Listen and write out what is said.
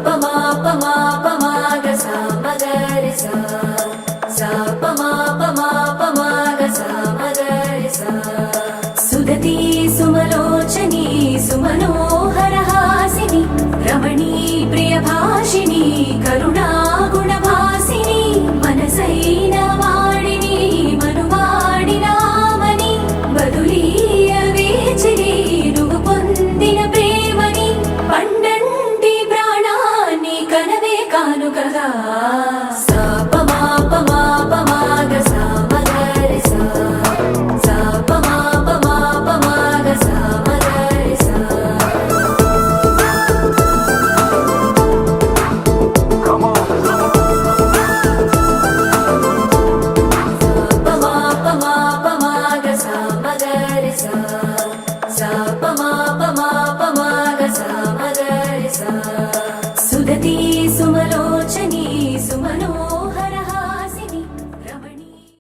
ప మా ప మా ప మా గ సా మ గ రి సా సా ప మా ప మా ప మా గ సా మ గ రి సా సుదతి సుమలోచని సుమనోహర హాసిని రమణీ ప్రియ భాషిని కరుణా గుణ భాసిని మనసైన వాడిని మనువాడినామని బదులీయ వేచిని నువ్వు పొందిన ప్రేమని పండంటి ప్రాణాన్ని కనవే కానుకగా సా ప మా ప మా ప మా గ సా మ గ రి సా సా ప మా ప మా ప మా గ సా మ గ రి సా ప మా ప మా ప మా గ సా మ గ రి సా సా ప మా ప మా ప మా గ సా మ గ రి సా సుదతి